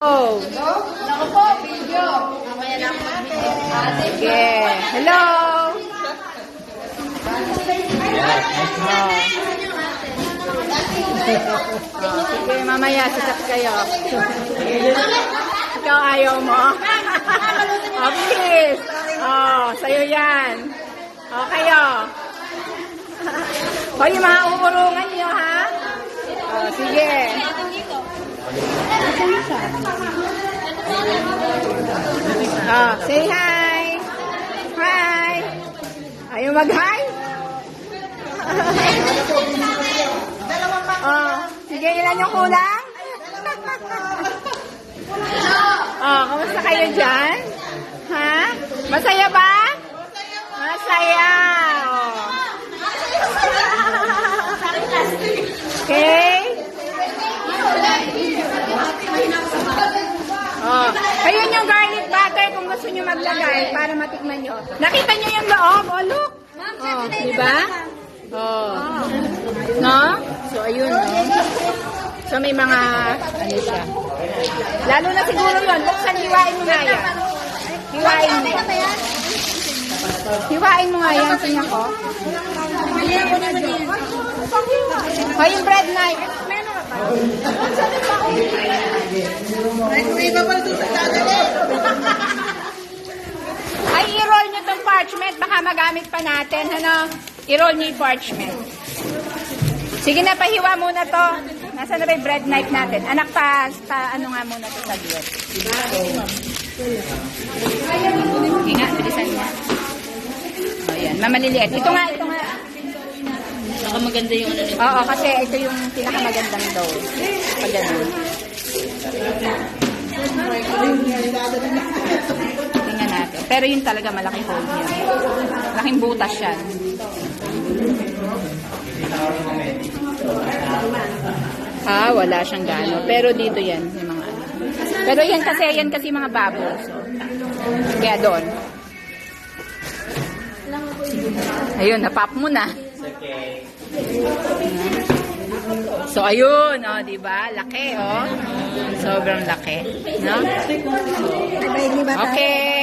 Oh. Ako po, video. Mamaya na ako mag-video. Sige. Hello. Sige, mamaya sikat kayo. Ikaw ayaw mo. Oh, please. Oh, sa'yo yan. Oh, kayo. O, yung mga uurungan nyo, ha? Oh, sige. Oh, say hi. Hi. Ayaw mag-hi? Oh, sige, ilan yung kulang? Oh, kamusta kayo dyan? Ha? Masaya ba? Masaya. Oh. Okay? Oh, ayun yung garlic butter kung gusto nyo maglagay para matikman nyo. Nakita nyo yung loob? Oh, look. Oh, diba? Oh. No? So, ayun, no? So, may mga, ano siya. Lalo na siguro yun. Buksan, hiwain mo nga yan. Hiwain mo. Hiwain mo nga yan. Tingnan ko. Oh, yung bread knife. Ay, i-roll nyo itong parchment. Baka magamit pa natin. Ano? I-roll nyo yung parchment. Sige na, pahiwa muna to. Nasaan na ba yung bread knife natin? Anak pa ano nga muna to sa diet. Sige nga, bilisan niya. O, yan. Mamaliliit. Ito nga. Baka maganda yung ano nito. Oo, kasi ito yung pinakamagandang daw. Pag ganun. Tingnan natin. Pero yun talaga malaking hole niya. Malaking butas yan. Wala siyang gano. Pero dito yan, yung mga ano. Pero yan kasi mga bubbles. So, kaya doon. Ayun, napop mo na. So, ayun, oh, diba? Laki, oh. Sobrang laki. No? Okay.